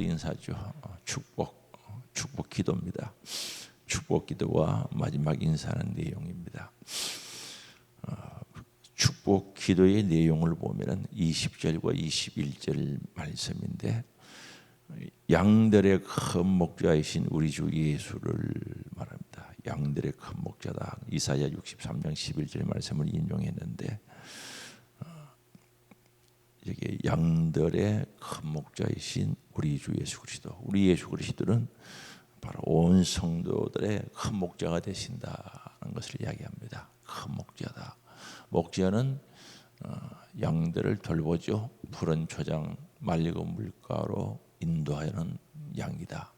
인사죠. 축복 기도입니다. 축복 기도와 마지막 인사하는 내용입니다. 축복 기도의 내용을 보면은 20절과 21절 말씀인데, 양들의 큰 목자이신 우리 주 예수를 말합니다. 양들의 큰 목자다. 이사야 63장 11절 말씀을 인용했는데, 여기 양들의 큰 목자이신 우리 주 예수 그리스도, 우리 예수 그리스도는 바로 온 성도들의 큰 목자가 되신다는 것을 이야기합니다. 큰 목자다. 목자는 양들을 돌보죠. 푸른 초장 말리고 물가로 인도하는 양이다.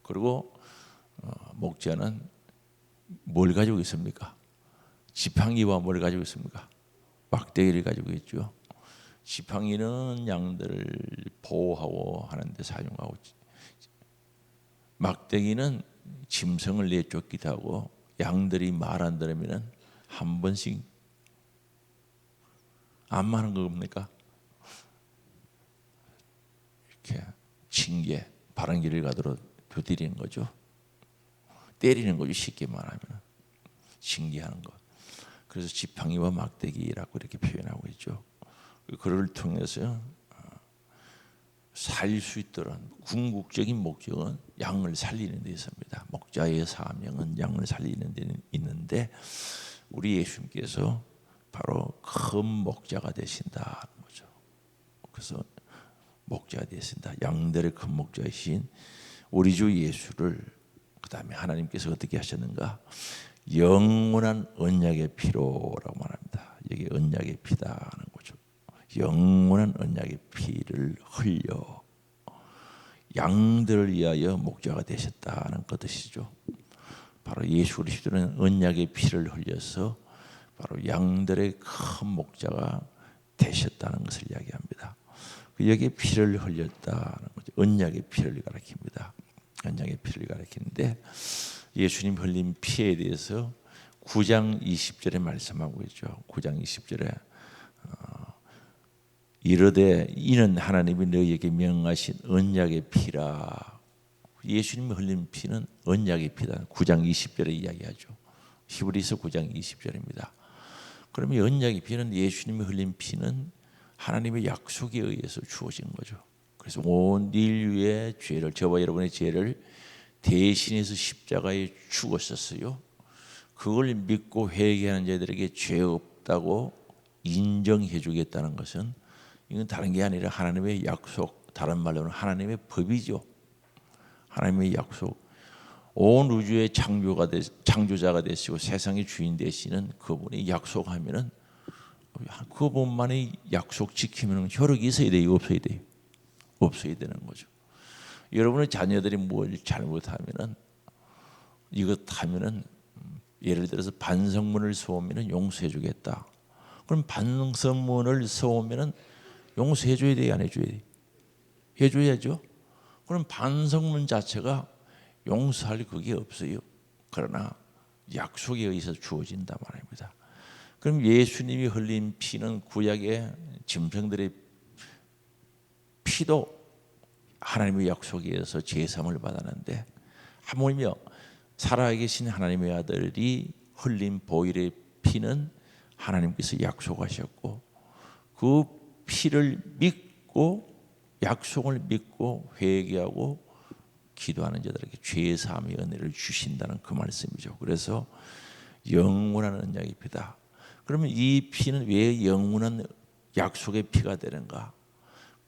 그리고 목자는 뭘 가지고 있습니까? 지팡이와 뭘 가지고 있습니까? 막대기를 가지고 있죠. 지팡이는 양들을 보호하고 하는 데 사용하고, 막대기는 짐승을 내쫓기도 하고, 양들이 말 안 들으면 한 번씩 안마하는 거 뭡니까? 이렇게 징계, 바른 길을 가도록 두드리는 거죠. 때리는 거죠. 쉽게 말하면 징계하는 것. 그래서 지팡이와 막대기라고 이렇게 표현하고 있죠. 그를 통해서 살 수 있도록 궁극적인 목적은 양을 살리는 데 있습니다. 목자의 사명은 양을 살리는 데 있는데, 우리 예수님께서 바로 큰 목자가 되신다는 거죠. 그래서 목자가 되신다. 양들의 큰 목자이신 우리 주 예수를, 그 다음에 하나님께서 어떻게 하셨는가? 영원한 언약의 피로라고 말합니다. 이게 언약의 피다는 거죠. 영원한 언약의 피를 흘려 양들을 위하여 목자가 되셨다는 그 뜻이죠. 바로 예수 그리스도는 언약의 피를 흘려서 바로 양들의 큰 목자가 되셨다는 것을 이야기합니다. 여기에 피를 흘렸다는 거죠. 언약의 피를 가리킵니다. 언약의 피를 가리키는데, 예수님 흘린 피에 대해서 9장 20절에 말씀하고 있죠. 9장 20절에 이르되 이는 하나님이 너희에게 명하신 언약의 피라. 예수님이 흘린 피는 언약의 피다. 9장 20절에 이야기하죠. 히브리서 9장 20절입니다. 그러면 언약의 피는, 예수님이 흘린 피는 하나님의 약속에 의해서 주어진 거죠. 그래서 온 인류의 죄를, 저와 여러분의 죄를 대신해서 십자가에 죽었었어요. 그걸 믿고 회개하는 자들에게 죄 없다고 인정해 주겠다는 것은, 이건 다른 게 아니라 하나님의 약속, 다른 말로는 하나님의 법이죠. 하나님의 약속. 온 우주의 창조자가 되시고 세상의 주인 되시는 그분이 약속하면은, 그분만의 약속 지키면 효력이 있어야 돼요, 없어야 돼요? 없어야 되는 거죠. 여러분의 자녀들이 뭘 잘못하면은, 이것 하면은, 예를 들어서 반성문을 써오면은 용서해 주겠다. 그럼 반성문을 써오면은 용서해 줘야 돼요, 안 해줘야 돼요? 해줘야죠. 그럼 반성문 자체가 용서할 그게 없어요. 그러나 약속에 의해서 주어진단 말입니다. 그럼 예수님이 흘린 피는, 구약의 짐승들의 피도 하나님의 약속에 의해서 제사함을 받았는데, 하물며 살아계신 하나님의 아들이 흘린 보혈의 피는 하나님께서 약속하셨고, 그 피를 믿고, 약속을 믿고 회개하고 기도하는 자들에게 죄사함의 은혜를 주신다는 그 말씀이죠. 그래서 영원한 언약의 피다. 그러면 이 피는 왜 영원한 약속의 피가 되는가?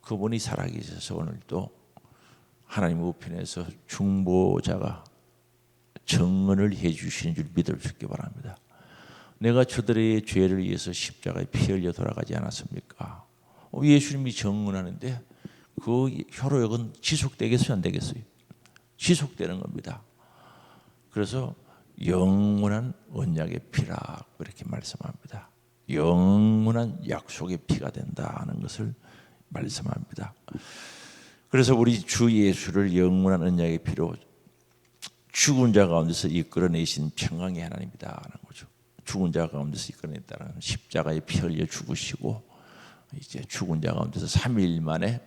그분이 살아계셔서 오늘도 하나님 우편에서 중보자가 정언을 해 주시는 줄 믿을 수 있기 바랍니다. 내가 저들의 죄를 위해서 십자가에 피 흘려 돌아가지 않았습니까? 예수님이 정언하는데 그 효력은 지속되겠어요, 안 되겠어요? 지속되는 겁니다. 그래서 영원한 언약의 피라고 이렇게 말씀합니다. 영원한 약속의 피가 된다는 것을 말씀합니다. 그래서 우리 주 예수를 영원한 언약의 피로 죽은 자 가운데서 이끌어내신 평강의 하나님이다라는 거죠. 죽은 자 가운데서 이끌어냈다는, 십자가에 피 흘려 죽으시고 이제 죽은 자 가운데서 3일 만에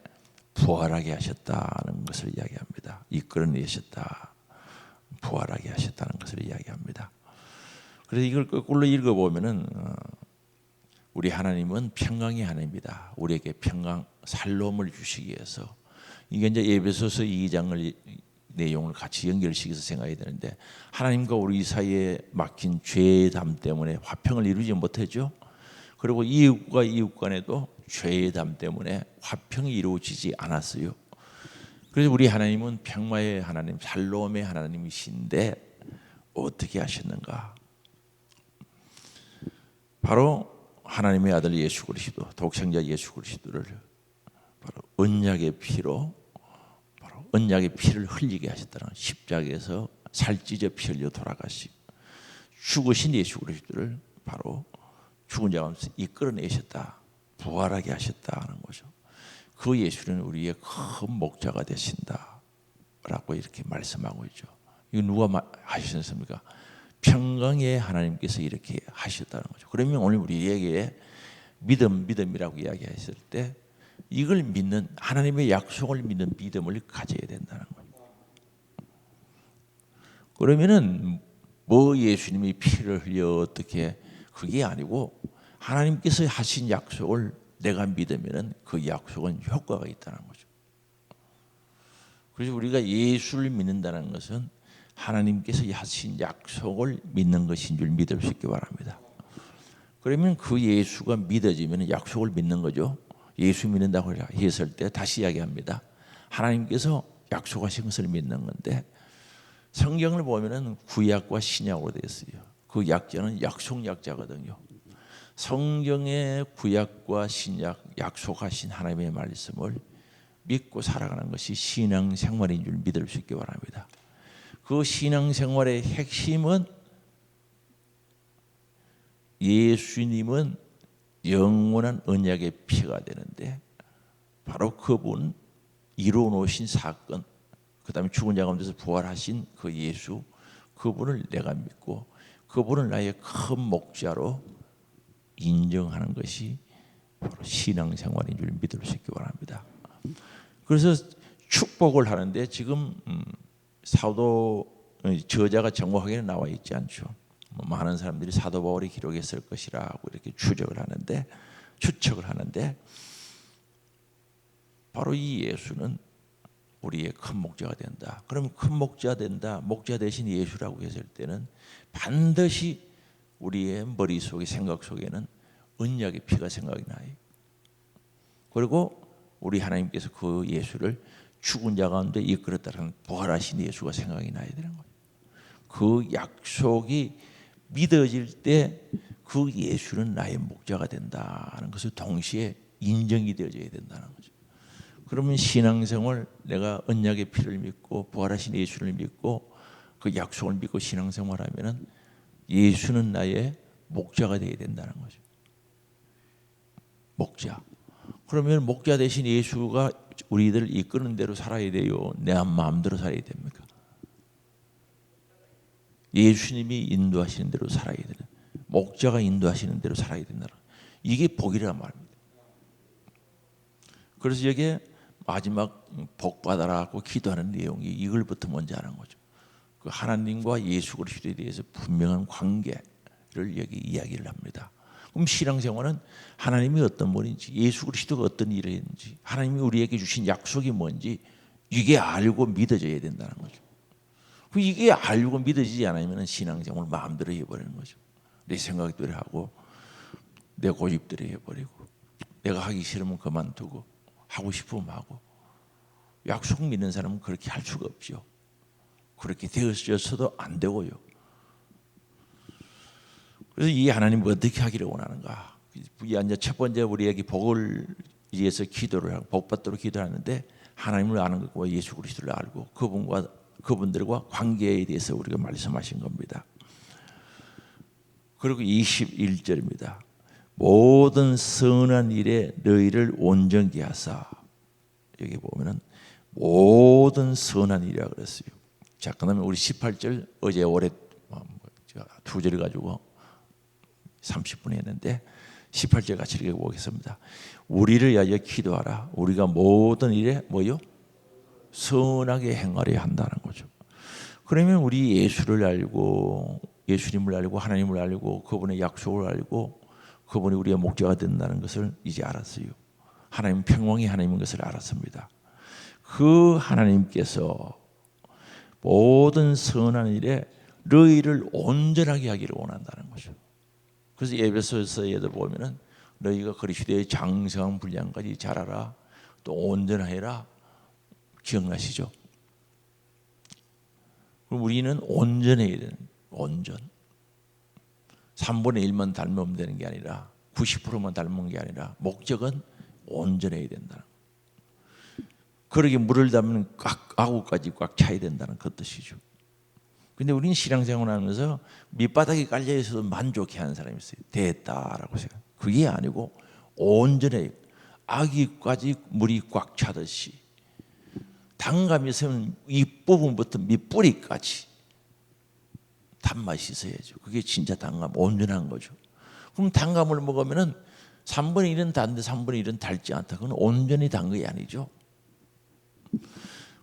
부활하게 하셨다는 것을 이야기합니다. 이끌어내셨다, 부활하게 하셨다는 것을 이야기합니다. 그래서 이걸 거꾸로 읽어보면은 우리 하나님은 평강의 하나님이다. 우리에게 평강, 살로움을 주시기 위해서. 이게 이제 에베소서 2장을 내용을 같이 연결시켜서 생각해야 되는데, 하나님과 우리 사이에 막힌 죄의 담 때문에 화평을 이루지 못했죠. 그리고 이웃과 이웃 간에도 죄의 담 때문에 화평이 이루어지지 않았어요. 그래서 우리 하나님은 평화의 하나님, 살로움의 하나님이신데 어떻게 하셨는가? 바로 하나님의 아들 예수 그리스도, 독생자 예수 그리스도를 바로 언약의 피로, 바로 언약의 피를 흘리게 하셨다는, 십자가에서 살찌져 피 흘려 돌아가시고 죽으신 예수 그리스도를 바로 죽은 자 가운데서 이끌어내셨다, 부활하게 하셨다는 거죠. 그 예수는 우리의 큰 목자가 되신다라고 이렇게 말씀하고 있죠. 이거 누가 하셨습니까? 평강의 하나님께서 이렇게 하셨다는 거죠. 그러면 오늘 우리에게 믿음이라고 이야기했을 때 이걸 믿는, 하나님의 약속을 믿는 믿음을 가져야 된다는 거예요. 그러면은 뭐 예수님이 피를 흘려 어떻게, 그게 아니고 하나님께서 하신 약속을 내가 믿으면은 그 약속은 효과가 있다는 거죠. 그래서 우리가 예수를 믿는다는 것은 하나님께서 하신 약속을 믿는 것인 줄 믿을 수 있기 바랍니다. 그러면 그 예수가 믿어지면 약속을 믿는 거죠. 예수 믿는다고 했을 때 다시 이야기합니다. 하나님께서 약속하신 것을 믿는 건데, 성경을 보면은 구약과 신약으로 되어 있어요. 그 약자는 약속 약자거든요. 성경의 구약과 신약, 약속하신 하나님의 말씀을 믿고 살아가는 것이 신앙생활인 줄 믿을 수 있기 바랍니다. 그 신앙생활의 핵심은 예수님은 영원한 언약의 피가 되는데, 바로 그분 이루어 놓으신 사건, 그 다음에 죽은 자 가운데서 부활하신 그 예수, 그분을 내가 믿고 그분을 나의 큰 목자로 인정하는 것이 바로 신앙생활인 줄 믿을 수 있기 바랍니다. 그래서 축복을 하는데 지금 사도 저자가 정확하게는 나와 있지 않죠. 많은 사람들이 사도 바울이 기록했을 것이라고 이렇게 추측을 하는데 바로 이 예수는 우리의 큰 목자가 된다. 그러면 큰 목자 된다, 목자 대신 예수라고 했을 때는 반드시 우리의 머릿속에, 생각 속에는 언약의 피가 생각이 나요. 그리고 우리 하나님께서 그 예수를 죽은 자 가운데 이끌었다는 부활하신 예수가 생각이 나야 되는 거예요. 그 약속이 믿어질 때 그 예수는 나의 목자가 된다는 것을 동시에 인정이 되어져야 된다는 거죠. 그러면 신앙생활, 내가 언약의 피를 믿고 부활하신 예수를 믿고 그 약속을 믿고 신앙생활하면은 예수는 나의 목자가 되어야 된다는 거죠. 목자. 그러면 목자 대신 예수가 우리들을 이끄는 대로 살아야 돼요? 내 마음대로 살아야 됩니까? 예수님이 인도하시는 대로 살아야 되는, 목자가 인도하시는 대로 살아야 된다. 이게 복이란 말입니다. 그래서 여기에 마지막 복 받아라고 기도하는 내용이 이걸부터 먼저 하는 거죠. 그 하나님과 예수 그리스도에 대해서 분명한 관계를 여기 이야기를 합니다. 그럼 신앙생활은 하나님이 어떤 분인지, 예수 그리스도가 어떤 일을 했는지, 하나님이 우리에게 주신 약속이 뭔지 이게 알고 믿어져야 된다는 거죠. 이게 알고 믿어지지 않으면 신앙생활을 마음대로 해버리는 거죠. 내 생각대로 하고 내 고집대로 해버리고, 내가 하기 싫으면 그만두고 하고 싶으면 하고. 약속 믿는 사람은 그렇게 할 수가 없죠. 그렇게 되어져서도 안 되고요. 그래서 이 하나님 어떻게 하기를 원하는가? 이제 첫 번째 우리에게 복을 위해서 기도를 하고 복 받도록 기도하는데, 하나님을 아는 것과 예수 그리스도를 알고 그분들과 관계에 대해서 우리가 말씀하신 겁니다. 그리고 21절입니다. 모든 선한 일에 너희를 온전케 하사. 여기 보면은 모든 선한 일이라 그랬어요. 자, 그다음에 우리 18절 어제 올해 두 절 가지고 30분 했는데, 18절 같이 읽어보겠습니다. 우리를 위하여 기도하라. 우리가 모든 일에 뭐요? 선하게 행하려 한다는 거죠. 그러면 우리 예수를 알고 예수님을 알고 하나님을 알고 그분의 약속을 알고 그분이 우리의 목자가 된다는 것을 이제 알았어요. 하나님 평강의 하나님인 것을 알았습니다. 그 하나님께서 모든 선한 일에 너희를 온전하게 하기를 원한다는 거죠. 그래서 에베소서에도 보면은 너희가 그리스도의 장성한 분량까지 자라라, 또 온전하여라. 기억나시죠? 그럼 우리는 온전해야 되는, 온전. 3분의 1만 닮으면 되는 게 아니라 90%만 닮은 게 아니라 목적은 온전해야 된다는 거예요. 그러게 물을 담으면 아구까지 꽉 차야 된다는 그 뜻이죠. 근데 우리는 신앙생활을 하면서 밑바닥에 깔려 있어도 만족해하는 사람이 있어요. 됐다라고 생각. 그게 아니고 온전해. 아기까지 물이 꽉 차듯이 단감이 있으면 윗부분부터 밑뿌리까지 단맛이 있어야죠. 그게 진짜 단감, 온전한 거죠. 그럼 단감을 먹으면은 3분의 1은 단데 3분의 1은 달지 않다. 그건 온전히 단 게 아니죠.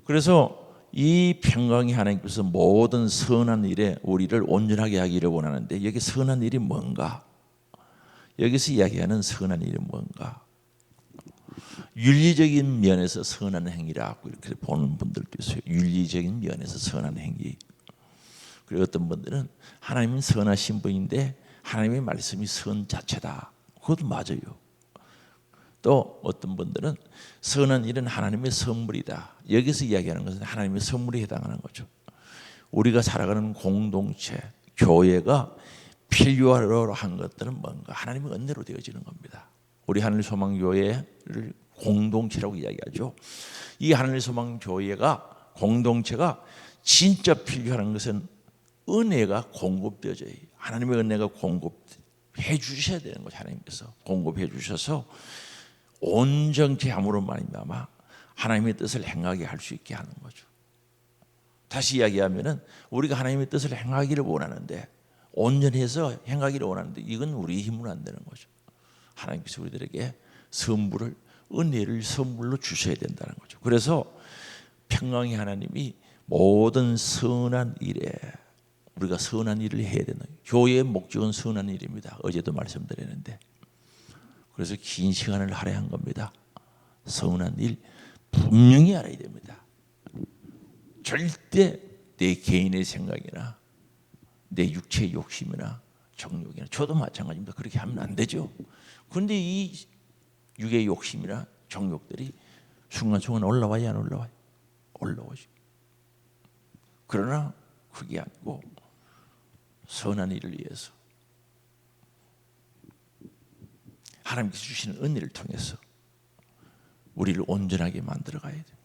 그래서 이 평강의 하나님께서 모든 선한 일에 우리를 온전하게 하기를 원하는데 여기 선한 일이 뭔가? 여기서 이야기하는 선한 일이 뭔가? 윤리적인 면에서 선한 행위라고 이렇게 보는 분들도 있어요. 윤리적인 면에서 선한 행위. 그리고 어떤 분들은 하나님은 선하신 분인데 하나님의 말씀이 선 자체다. 그것도 맞아요. 또 어떤 분들은 선한 일은 하나님의 선물이다. 여기서 이야기하는 것은 하나님의 선물에 해당하는 거죠. 우리가 살아가는 공동체, 교회가 필요로 한 것들은 뭔가? 하나님의 은혜로 되어지는 겁니다. 우리 하늘 소망 교회를 공동체라고 이야기하죠. 이 하늘 소망 교회가 공동체가 진짜 필요한 것은 은혜가 공급되어져요. 하나님의 은혜가 공급해 주셔야 되는 거죠. 하나님께서 공급해 주셔서 온전케 함으로 말미암아 하나님의 뜻을 행하게 할 수 있게 하는 거죠. 다시 이야기하면은 우리가 하나님의 뜻을 행하기를 원하는데 온전해서 행하기를 원하는데 이건 우리의 힘으로 안 되는 거죠. 하나님께서 우리들에게 선물을 은혜를 선물로 주셔야 된다는 거죠. 그래서 평강의 하나님이 모든 선한 일에 우리가 선한 일을 해야 되는 교회의 목적은 선한 일입니다. 어제도 말씀드렸는데 그래서 긴 시간을 할애한 겁니다. 선한 일 분명히 알아야 됩니다. 절대 내 개인의 생각이나 내 육체의 욕심이나 정욕이나 저도 마찬가지입니다. 그렇게 하면 안 되죠. 그런데 이 육의 욕심이나 정욕들이 순간순간 올라와야 안 올라와요? 올라오죠. 그러나 그게 아니고 선한 일을 위해서 하나님께서 주시는 은혜를 통해서 우리를 온전하게 만들어 가야 돼요.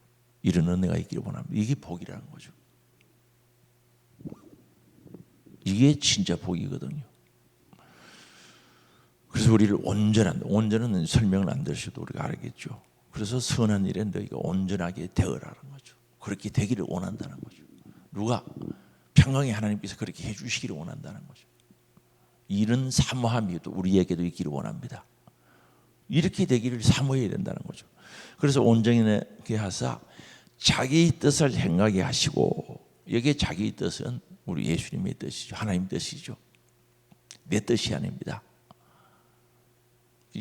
이런 은혜가 있기를 원합니다. 이게 복이라는 거죠. 이게 진짜 복이거든요. 그래서 우리를 온전은 설명을 안 드셔도 우리가 알겠죠. 그래서 선한 일에 너희가 온전하게 되어라는 거죠. 그렇게 되기를 원한다는 거죠. 누가? 평강의 하나님께서 그렇게 해주시기를 원한다는 거죠. 이런 사모함이 또 우리에게도 있기를 원합니다. 이렇게 되기를 사모해야 된다는 거죠. 그래서 온전하게 하사 자기 뜻을 행하게 하시고 여기에 자기 뜻은 우리 예수님의 뜻이죠. 하나님 뜻이죠. 내 뜻이 아닙니다.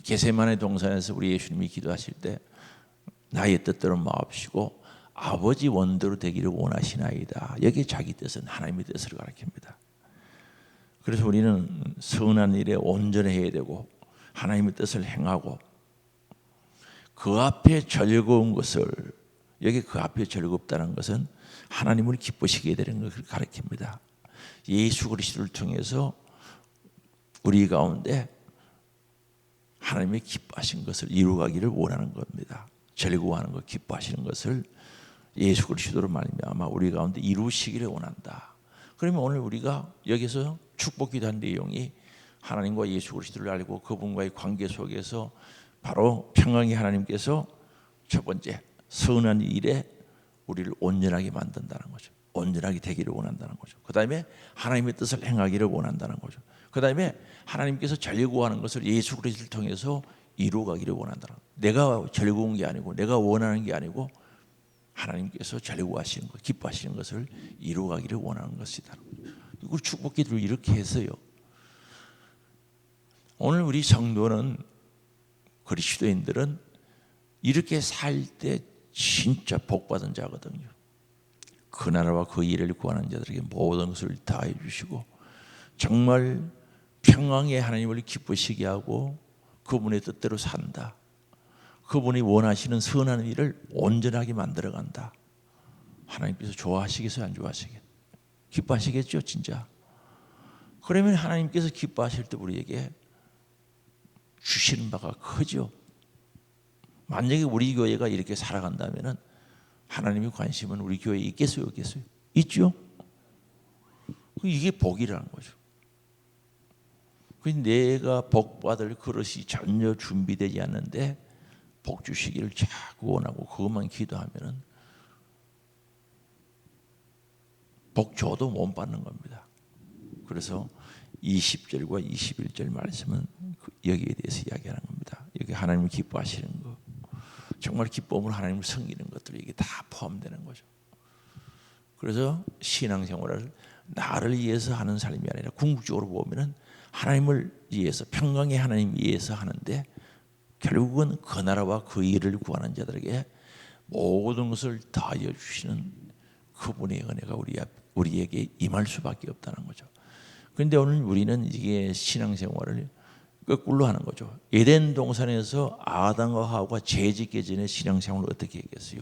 겟세마네 동산에서 우리 예수님이 기도하실 때 나의 뜻대로 마옵시고 아버지 원대로 되기를 원하시나이다. 여기에 자기 뜻은 하나님의 뜻을 가리킵니다. 그래서 우리는 선한 일에 온전해야 되고 하나님의 뜻을 행하고 그 앞에 즐거운 것을 여기 그 앞에 즐겁다는 것은 하나님을 기쁘시게 되는 것을 가리킵니다. 예수 그리스도를 통해서 우리 가운데 하나님의 기뻐하신 것을 이루가기를 원하는 겁니다. 즐거워하는 것, 기뻐하시는 것을 예수 그리스도로 말미암아 우리 가운데 이루시기를 원한다. 그러면 오늘 우리가 여기서 축복기도한 내용이 하나님과 예수 그리스도를 알고 그분과의 관계 속에서 바로 평강의 하나님께서 첫 번째 선한 일에 우리를 온전하게 만든다는 거죠. 온전하게 되기를 원한다는 거죠. 그 다음에 하나님의 뜻을 행하기를 원한다는 거죠. 그 다음에 하나님께서 즐거워하는 것을 예수 그리스도를 통해서 이루어가기를 원한다. 내가 즐거운 게 아니고 내가 원하는 게 아니고 하나님께서 즐거워하시는 것, 기뻐하시는 것을 이루어가기를 원하는 것이다. 이걸 축복기도를 이렇게 했어요. 오늘 우리 성도는, 그리스도인들은 이렇게 살 때 진짜 복받은 자거든요. 그 나라와 그 일을 구하는 자들에게 모든 것을 다해 주시고 정말 평강의 하나님을 기쁘시게 하고 그분의 뜻대로 산다. 그분이 원하시는 선한 일을 온전하게 만들어간다. 하나님께서 좋아하시겠어요? 안 좋아하시겠어요? 기뻐하시겠죠? 진짜. 그러면 하나님께서 기뻐하실 때 우리에게 주시는 바가 크죠. 만약에 우리 교회가 이렇게 살아간다면 하나님의 관심은 우리 교회에 있겠어요? 없겠어요? 있죠. 이게 복이라는 거죠. 내가 복받을 그릇이 전혀 준비되지 않는데 복 주시기를 자꾸 원하고 그것만 기도하면 복 줘도 못 받는 겁니다. 그래서 20절과 21절 말씀은 여기에 대해서 이야기하는 겁니다. 여기 하나님을 기뻐하시는 거, 정말 기쁨으로 하나님을 섬기는 것들이 이게 다 포함되는 거죠. 그래서 신앙생활을 나를 위해서 하는 삶이 아니라 궁극적으로 보면은 하나님을 위해서, 평강의 하나님 위해서 하는데 결국은 그 나라와 그 일을 구하는 자들에게 모든 것을 다하여 주시는 그분의 은혜가 우리에게 임할 수밖에 없다는 거죠. 그런데 오늘 우리는 이게 신앙생활을 거꾸로 하는 거죠. 에덴 동산에서 아담과 하와가 죄짓기 전에 신앙생활을 어떻게 했겠어요?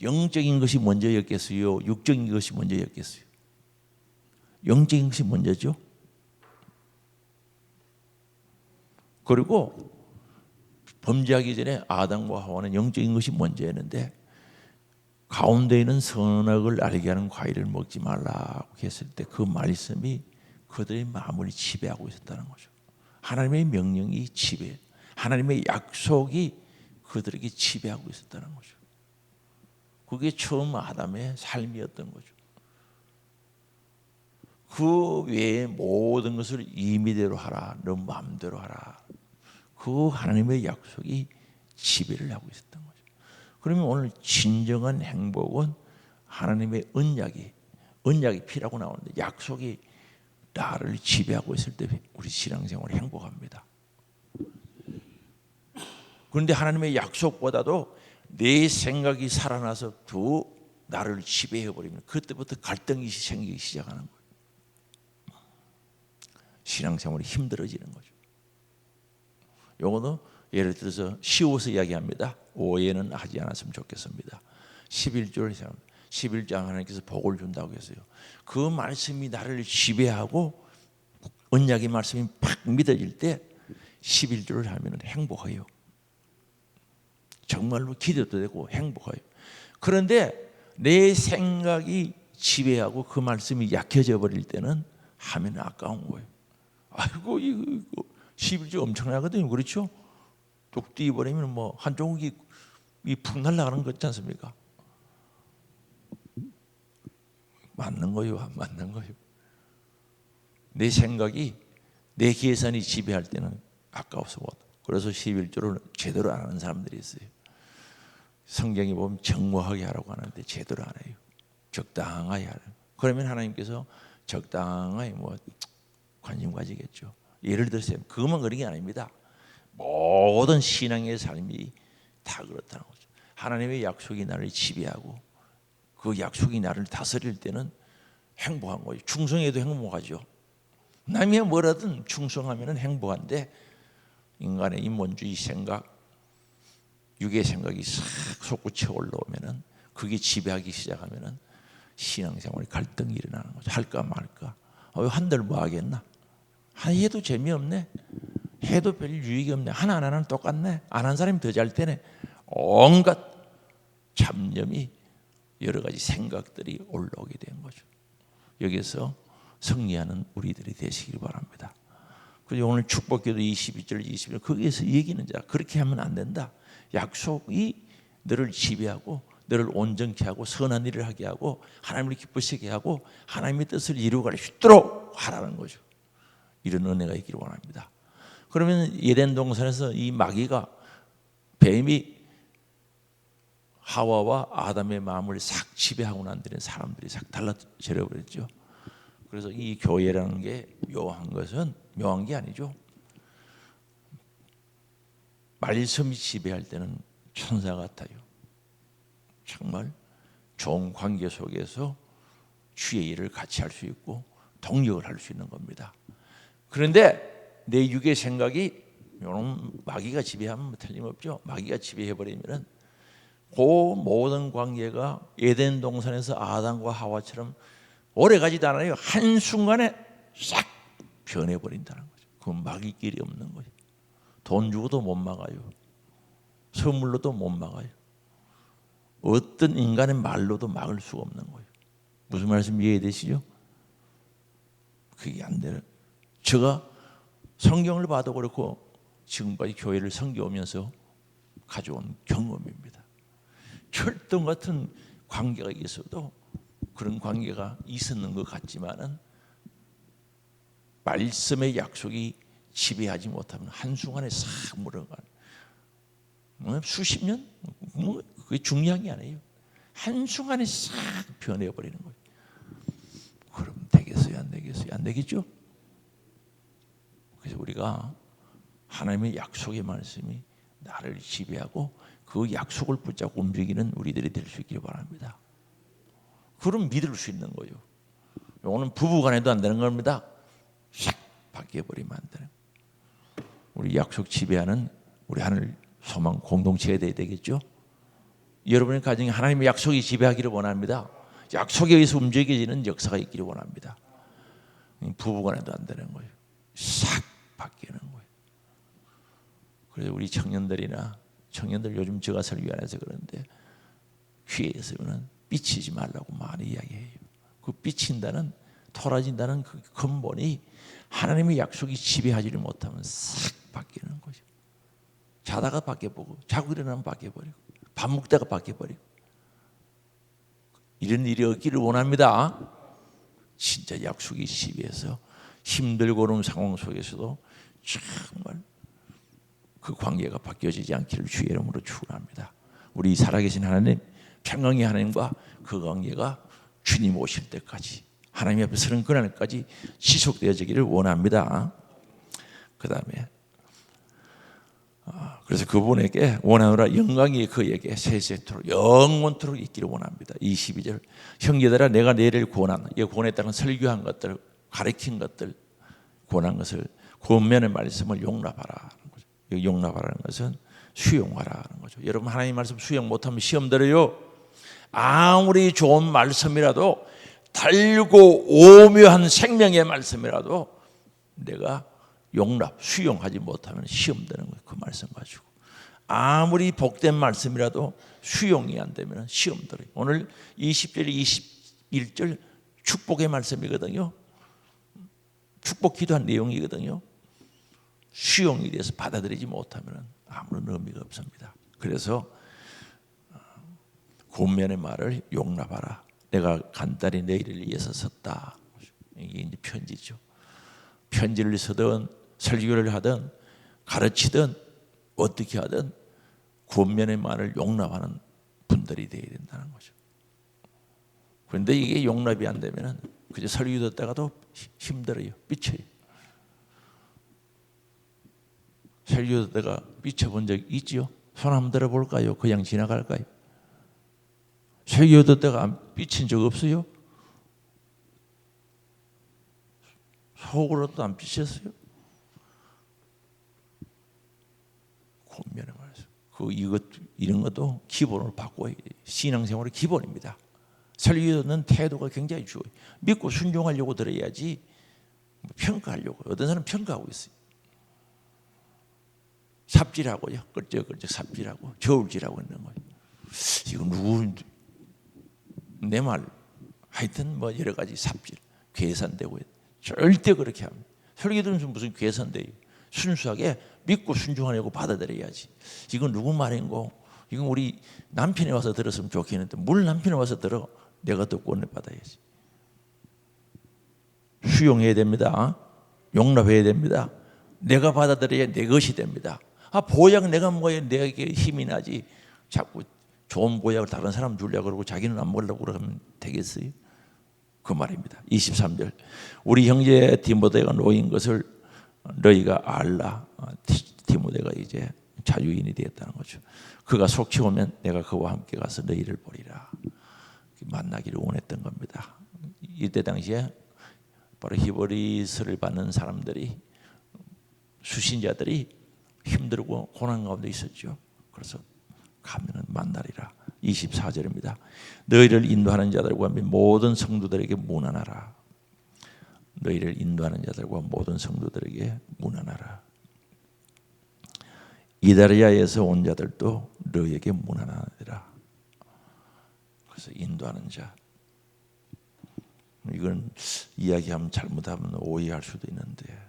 영적인 것이 먼저였겠어요? 육적인 것이 먼저였겠어요? 영적인 것이 먼저죠. 그리고 범죄하기 전에 아담과 하와는 영적인 것이 먼저였는데 가운데 있는 선악을 알게 하는 과일을 먹지 말라고 했을 때 그 말씀이 그들의 마음을 지배하고 있었다는 거죠. 하나님의 명령이 지배, 하나님의 약속이 그들에게 지배하고 있었다는 거죠. 그게 처음 아담의 삶이었던 거죠. 그 외에 모든 것을 임의대로 하라, 너 마음대로 하라. 그 하나님의 약속이 지배를 하고 있었던 거죠. 그러면 오늘 진정한 행복은 하나님의 언약이 피라고 나오는데 약속이 나를 지배하고 있을 때 우리 신앙생활이 행복합니다. 그런데 하나님의 약속보다도 내 생각이 살아나서 더 나를 지배해버리면 그때부터 갈등이 생기기 시작하는 거예요. 신앙생활이 힘들어지는 거죠. 요거는 예를 들어서 쉬워서 이야기합니다. 오해는 하지 않았으면 좋겠습니다. 11장 하나님께서 복을 준다고 했어요. 그 말씀이 나를 지배하고 언약의 말씀이 팍 믿어질 때 11조를 하면 행복해요. 정말로 기도도 되고 행복해요. 그런데 내 생각이 지배하고 그 말씀이 약해져 버릴 때는 하면 아까운 거예요. 아이고 이거 11조 엄청나거든요. 그렇죠? 뚝 띄워버리면 뭐 한 조각이 푹 날아가는 거 있지 않습니까? 맞는 거요, 안 맞는 거요. 내 생각이, 내 계산이 지배할 때는 아까워서 못. 그래서 11조를 제대로 안 하는 사람들이 있어요. 성경에 보면 정확하게 하라고 하는데 제대로 안 해요. 적당하게 하라. 그러면 하나님께서 적당하게 뭐 관심 가지겠죠. 예를 들어서 그것만 그런 게 아닙니다. 모든 신앙의 삶이 다 그렇다는 거죠. 하나님의 약속이 나를 지배하고 그 약속이 나를 다스릴 때는 행복한 거예요. 충성해도 행복하죠. 남이 뭐라든 충성하면 행복한데 인간의 인본주의 생각, 육의 생각이 싹 솟구쳐 올라오면은 그게 지배하기 시작하면은 신앙생활에 갈등이 일어나는 거죠. 할까 말까. 한들 뭐 하겠나? 해도 재미없네. 해도 별 유익이 없네. 하나 안 하나는 똑같네. 안 한 사람이 더 잘 되네. 온갖 잡념이 여러 가지 생각들이 올라오게 된 거죠. 여기서 승리하는 우리들이 되시길 바랍니다. 그리고 오늘 축복기도 22절 21절 거기에서 얘기는 자 그렇게 하면 안 된다. 약속이 너를 지배하고 너를 온전케 하고 선한 일을 하게 하고 하나님을 기쁘시게 하고 하나님의 뜻을 이루어갈 수 있도록 하라는 거죠. 이런 은혜가 있기를 원합니다. 그러면 에덴 동산에서 이 마귀가, 뱀이 하와와 아담의 마음을 싹 지배하고 난 뒤에 사람들이 싹 달라져 버렸죠. 그래서 이 교회라는 게 묘한 것은, 묘한 게 아니죠. 말씀이 지배할 때는 천사 같아요. 정말 좋은 관계 속에서 주의 일을 같이 할 수 있고 동력을 할 수 있는 겁니다. 그런데 내 육의 생각이 마귀가 지배하면 틀림없죠. 마귀가 지배해버리면 그 모든 관계가 에덴 동산에서 아담과 하와처럼 오래가지도 않아요. 한순간에 싹 변해버린다는 거죠. 그건 막을 길이 없는 거죠. 돈 주고도 못 막아요. 선물로도 못 막아요. 어떤 인간의 말로도 막을 수가 없는 거예요. 무슨 말씀 이해되시죠? 그게 안 되는. 제가 성경을 봐도 그렇고 지금까지 교회를 섬겨오면서 가져온 경험입니다. 철동 같은 관계가 있어도 그런 관계가 있었는 것 같지만은 말씀의 약속이 지배하지 못하면 한순간에 싹 물어가는, 수십 년? 그게 중요한 게 아니에요. 한순간에 싹 변해버리는 거예요. 그럼 되겠어요? 안 되겠어요? 안 되겠죠? 그래서 우리가 하나님의 약속의 말씀이 나를 지배하고 그 약속을 붙잡고 움직이는 우리들이 될 수 있기를 바랍니다. 그럼 믿을 수 있는 거예요. 이거는 부부간에도 안 되는 겁니다. 싹 바뀌어버리면 안 되는. 우리 약속 지배하는 우리 하늘 소망 공동체가 돼야 되겠죠. 여러분의 가정에 하나님의 약속이 지배하기를 원합니다. 약속에 의해서 움직여지는 역사가 있기를 원합니다. 부부간에도 안 되는 거예요. 싹 바뀌는 거예요. 그래서 우리 청년들 요즘 제가 설교 안 해서 그런데 귀에서는 삐치지 말라고 많이 이야기해요. 그 삐친다는, 토라진다는 그 근본이 하나님의 약속이 지배하지를 못하면 싹 바뀌는 거죠. 자다가 바뀌어보고, 자고 일어나면 바뀌어버리고, 밥 먹다가 바뀌어버리고, 이런 일이 없기를 원합니다. 진짜 약속이 지배해서 힘들고 어려운 상황 속에서도 정말 그 관계가 바뀌어지지 않기를 주의 이름으로 축원합니다. 우리 살아계신 하나님, 평강의 하나님과 그 관계가 주님 오실 때까지, 하나님 앞에 서는 그날까지 지속되어지기를 원합니다. 그 다음에 그래서 그분에게 원하노라 영광이 그에게 세세토록 영원토록 있기를 원합니다. 22절 형제들아 내가 너희를 권한, 이 권했다는 설교한 것들, 가르친 것들, 권한 것을 권면의 말씀을 용납하라. 용납하라는 것은 수용하라는 거죠. 여러분 하나님 말씀 수용 못하면 시험 들어요. 아무리 좋은 말씀이라도, 달고 오묘한 생명의 말씀이라도 내가 수용하지 못하면 시험 되는 거예요. 그 말씀 가지고 아무리 복된 말씀이라도 수용이 안 되면 시험 들어요. 오늘 20절 21절 축복의 말씀이거든요. 축복 기도한 내용이거든요. 수용이 돼서 받아들이지 못하면 아무런 의미가 없습니다. 그래서 권면의 말을 용납하라. 내가 간단히 내 일을 위해서 썼다. 이게 이제 편지죠. 편지를 쓰든 설교를 하든 가르치든 어떻게 하든 권면의 말을 용납하는 분들이 되어야 된다는 거죠. 그런데 이게 용납이 안 되면 그저 설교 듣다가도 힘들어요. 삐쳐요. 설교 듣다가 삐쳐본 적 있지요? 손 한번 들어볼까요? 그냥 지나갈까요? 설교 듣다가 안 삐친 적 없어요? 속으로도 안 삐쳤어요? 권면의 말씀. 이런 것도 기본으로 바꿔야 돼요. 신앙생활의 기본입니다. 설교 듣는 태도가 굉장히 중요해요. 믿고 순종하려고 들어야지 평가하려고. 어떤 사람은 평가하고 있어요. 삽질하고요. 끌적끌적 삽질하고 저울질하고 있는 거예요. 이거 누구 내 말 하여튼 뭐 여러 가지 삽질 계산되고 절대 그렇게 합니다. 설교 들으면서 무슨 계산돼요. 순수하게 믿고 순종하려고 받아들여야지. 이건 누구 말인고? 이건 우리 남편이 와서 들었으면 좋겠는데 물 남편이 와서 들어 내가 듣고 은혜 받아야지. 수용해야 됩니다. 용납해야 됩니다. 내가 받아들여야 내 것이 됩니다. 보약 내가 먹어야 내게 힘이 나지. 자꾸 좋은 보약을 다른 사람 주려고 그러고 자기는 안 먹으려고 그러면 되겠어요? 그 말입니다. 23절. 우리 형제 디모데가 놓인 것을 너희가 알라. 디모데가 이제 자유인이 되었다는 거죠. 그가 속히 오면 내가 그와 함께 가서 너희를 보리라. 만나기를 원했던 겁니다. 이때 당시에 바로 히브리서를 받는 사람들이, 수신자들이 힘들고 고난 가운데 있었죠. 그래서 가면은 만나리라. 24절입니다. 너희를 인도하는 자들과 모든 성도들에게 문안하라. 너희를 인도하는 자들과 모든 성도들에게 문안하라. 이다리아에서 온 자들도 너희에게 문안하리라. 그래서 인도하는 자. 이건 이야기하면 잘못하면 오해할 수도 있는데,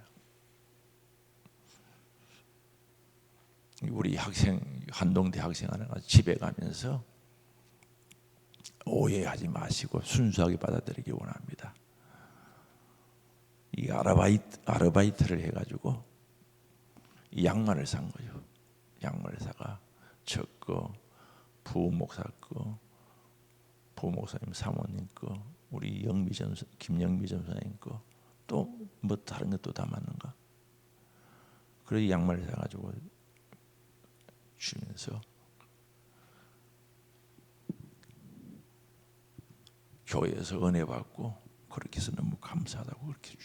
우리 학생, 한동대 학생 하나가 집에 가면서 오해하지 마시고 순수하게 받아들이기 원합니다. 이 아르바이트를 해가지고 이 양말을 산 거예요. 양말을 사가 저 거, 부목사 거, 부목사님 사모님 거, 우리 김영미 전사님 거, 또 뭐 다른 것도 다 맞는가? 그래서 양말을 사가지고 주면서 교회에서 은혜 받고 그렇게 해서 너무 감사하다고 그렇게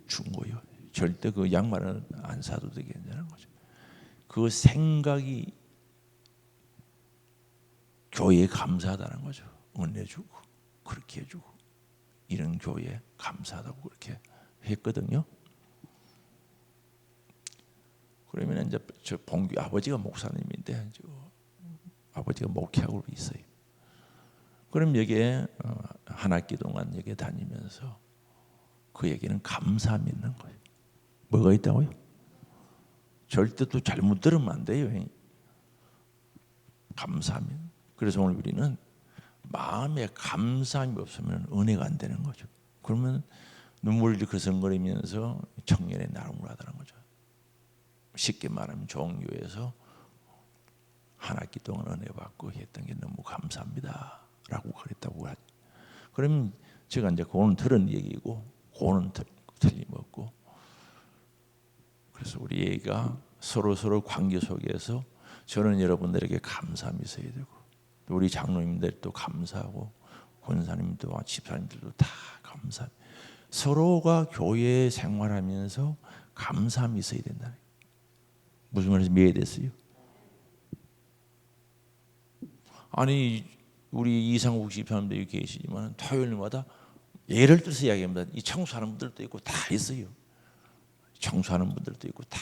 준 거예요. 절대 그 양말은 안 사도 되겠냐는 거죠. 그 생각이 교회에 감사하다는 거죠. 은혜 주고 그렇게 해주고 이런 교회에 감사하다고 그렇게 했거든요. 그러면 이제 저 봉규 아버지가 목사님인데 아버지가 목회하고 있어요. 그럼 여기에 한 학기 동안 여기 다니면서 그에게는 감사함이 있는 거예요. 뭐가 있다고요? 절대 또 잘못 들으면 안 돼요. 감사함이. 그래서 오늘 우리는 마음에 감사함이 없으면 은혜가 안 되는 거죠. 그러면 눈물이 그성거리면서 청년의 나눔을 하다는 거죠. 쉽게 말하면 종교에서 한 학기 동안 은혜 받고 했던 게 너무 감사합니다 라고 그랬다고 하죠. 그러면 제가 이제 그거는 들은 얘기고 그거는 틀림없고, 그래서 우리 애가 서로 관계 속에서 저는 여러분들에게 감사함이 있어야 되고, 우리 장로님들도 감사하고 권사님도 집사님들도 다 감사. 서로가 교회 생활하면서 감사함이 있어야 된다. 무슨 말인지 이해됐어요? 아니 우리 이상국 집사님도 여기 계시지만 토요일마다 예를 들어서 이야기합니다. 이 청소하는 분들도 있고 다 있어요. 청소하는 분들도 있고 다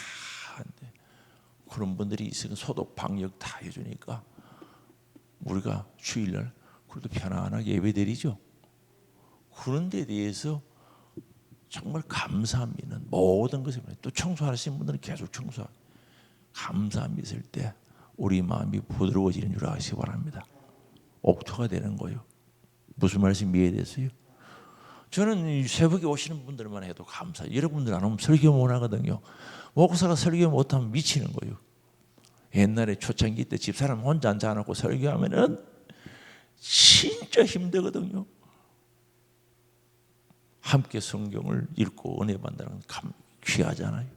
한데 그런 분들이 있으면 소독 방역 다 해주니까 우리가 주일날 그래도 편안하게 예배드리죠. 그런 데 대해서 정말 감사함이 있는 모든 것을, 또 청소하시는 분들은 계속 청소하고 감사함이 있을 때 우리 마음이 부드러워지는 줄 아시기 바랍니다. 옥토가 되는 거예요. 무슨 말씀이 이해됐어요? 저는 새벽에 오시는 분들만 해도 감사해요. 여러분들 안 오면 설교 못 하거든요. 목사가 설교 못하면 미치는 거예요. 옛날에 초창기 때 집사람 혼자 앉아놓고 설교하면은 진짜 힘들거든요. 함께 성경을 읽고 은혜 받는 건 귀하잖아요.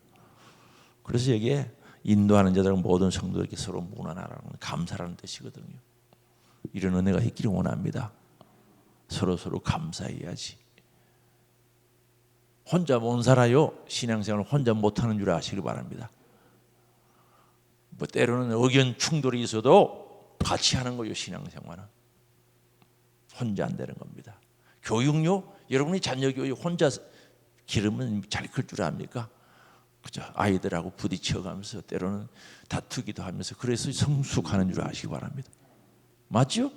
그래서 여기에 인도하는 자들은 모든 성도들에게 서로 문안하라는 감사라는 뜻이거든요. 이런 은혜가 있기를 원합니다. 서로 감사해야지. 혼자 못 살아요. 신앙생활을 혼자 못하는 줄 아시기 바랍니다. 뭐 때로는 의견 충돌이 있어도 같이 하는 거예요. 신앙생활은 혼자 안 되는 겁니다. 교육요, 여러분이 자녀 교육 혼자 기르면 잘 클 줄 압니까? 그죠? 아이들하고 부딪혀가면서 때로는 다투기도 하면서 그래서 성숙하는 줄 아시기 바랍니다. 맞죠?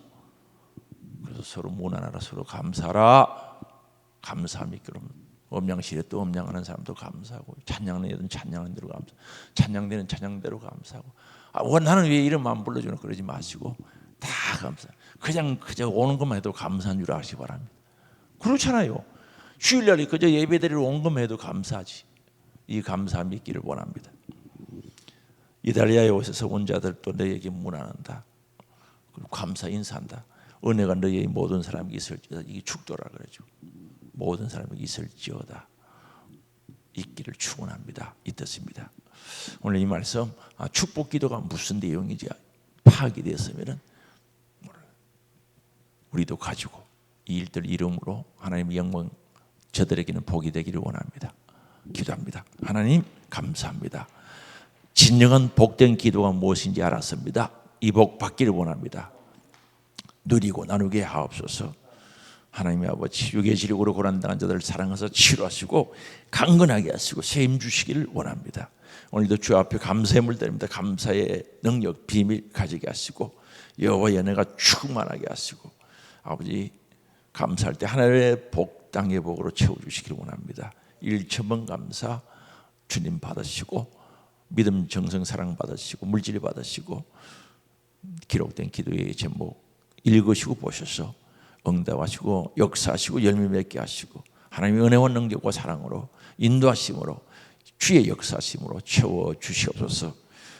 그래서 서로 문안하라, 서로 감사하라. 감사함이 그럼 음양실에 또 음양하는 사람도 감사하고, 찬양하는 찬양하는 대로 감사, 찬양되는 찬양대로 감사하고. 나는 왜 이름 안 불러주나 그러지 마시고 다 감사. 그냥 그저 오는 것만 해도 감사한 줄 아시기 바랍니다. 그렇잖아요. 주일날에 그저 예배드리러 온 것만 해도 감사하지. 이 감사함이 있기를 원합니다. 이달리아에 오셔서 온 자들도 너에게 문안한다. 그리고 감사 인사한다. 은혜가 너희 모든 사람에게 있을지어다. 이게 축도라 그러죠. 모든 사람에게 있을지어다. 있기를 축원합니다. 이 뜻입니다. 오늘 이 말씀 축복 기도가 무슨 내용인지 파악이 됐으면은 우리도 가지고 이 일들 이름으로 하나님의 영광 저들에게는 복이 되기를 원합니다. 기도합니다. 하나님 감사합니다. 진정한 복된 기도가 무엇인지 알았습니다. 이 복 받기를 원합니다. 누리고 나누게 하옵소서. 하나님의 아버지, 육의 질력으로 고난당한 자들을 사랑하셔서 치료하시고 강건하게 하시고 세임 주시기를 원합니다. 오늘도 주 앞에 감사의 물 드립니다. 감사의 능력, 비밀 가지게 하시고 여호와의 은혜가 충만하게 하시고 아버지 감사할 때 하나님의 복, 땅의 복으로 채워주시기를 원합니다. 일천번 감사 주님 받으시고 믿음, 정성, 사랑 받으시고 물질 받으시고 기록된 기도의 제목 읽으시고 보셔서 응답하시고 역사하시고 열매 맺게 하시고 하나님의 은혜와 능력과 사랑으로 인도하심으로 주의 역사하심으로 채워주시옵소서.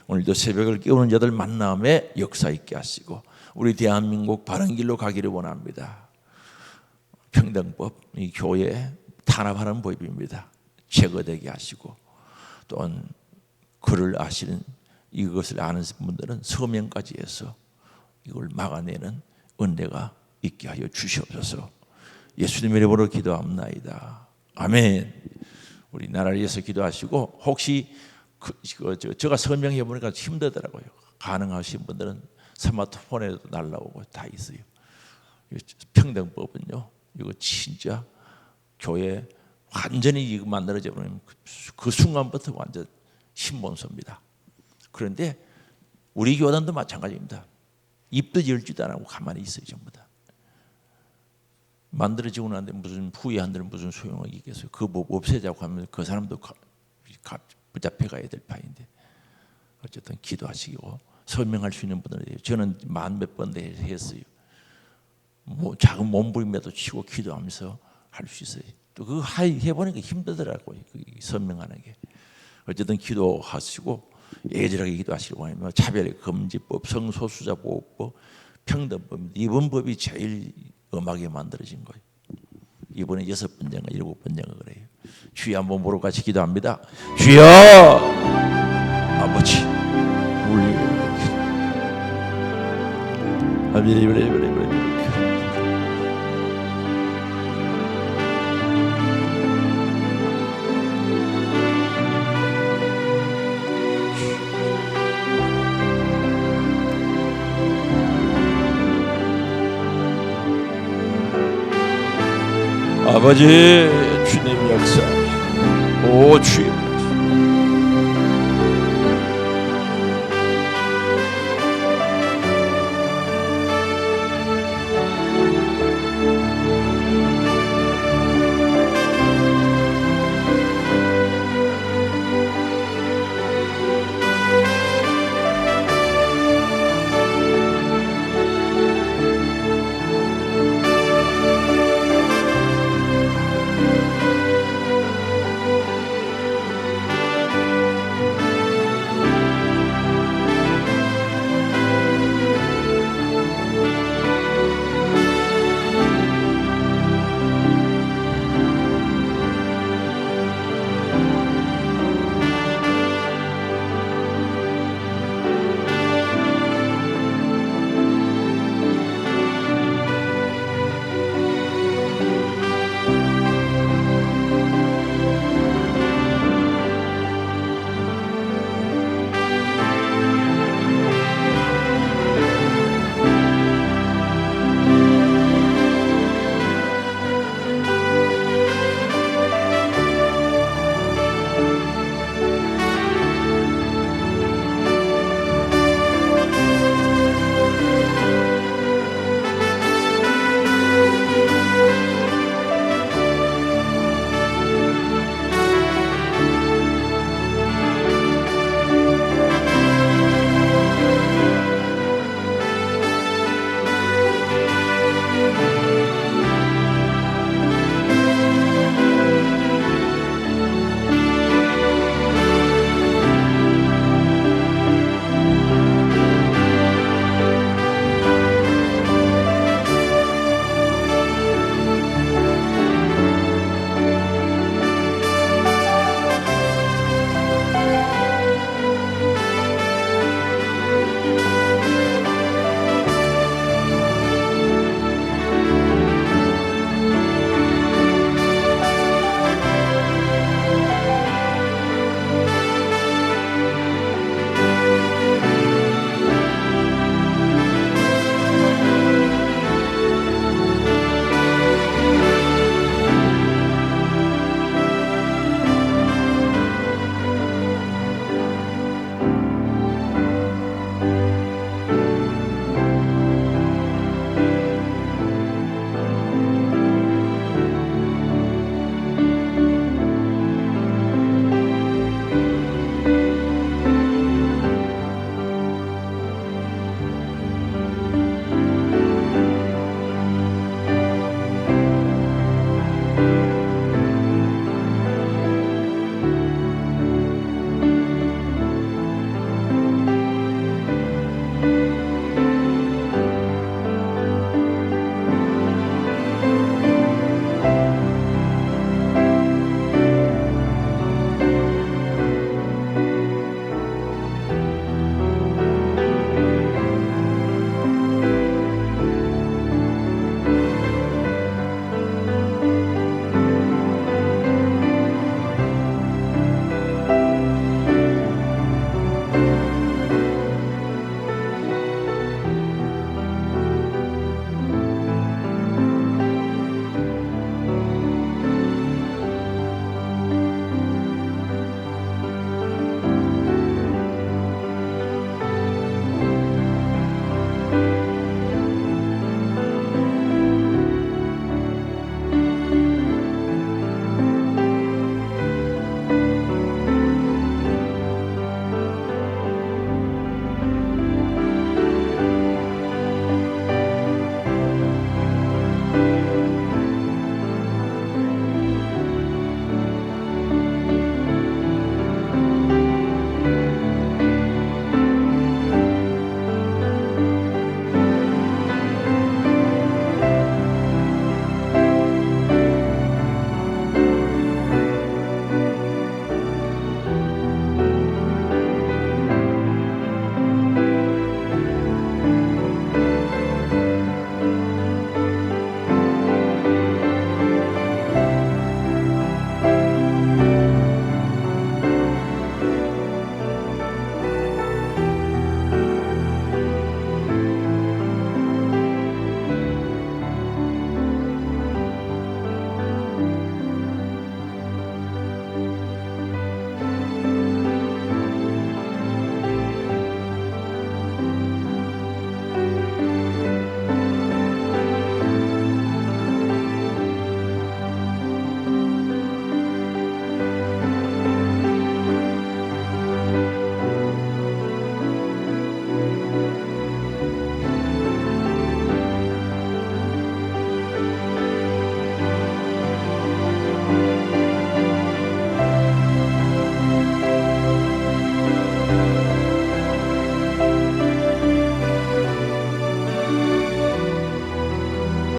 오늘도 새벽을 깨우는 자들 만남에 역사 있게 하시고 우리 대한민국 바른 길로 가기를 원합니다. 평등법, 이 교회 탄압하는 법입니다. 제거되게 하시고 또한 그를 아시는 이것을 아는 분들은 서명까지 해서 이걸 막아내는 은혜가 있게 하여 주시옵소서. 예수님의 이름으로 기도합나이다. 아멘. 우리 나라를 위해서 기도하시고 혹시 제가 설명해 보니까 힘들더라고요. 가능하신 분들은 스마트폰에도 날라오고 다 있어요. 평등법은요, 이거 진짜 교회 완전히 이거 만들어져 버리면 그 순간부터 완전 신본소입니다. 그런데 우리 교단도 마찬가지입니다. 입도 열지도 안 하고 가만히 있어요. 전부 다 만들어지고 나는데 무슨 후회한들 무슨 소용이 있겠어요. 그 법 없애자고 하면 그 사람도 붙잡혀 가야 될 판인데 어쨌든 기도하시고 설명할 수 있는 분들은 저는 만 몇 번 했어요. 뭐 작은 몸부림이라도 치고 기도하면서 할 수 있어요. 또 그거 해보니까 힘들더라고요. 설명하는 게. 어쨌든 기도하시고 예절하게 기도하시고 하면 차별금지법, 성소수자 보호법, 평등법 이번 법이 제일 엄하게 만들어진 거예요. 이번에 6번째가 7번째가 그래요. 주여 한번 보러 같이 기도합니다. 주여 아버지 우리 아버지 주님 역사 오 주여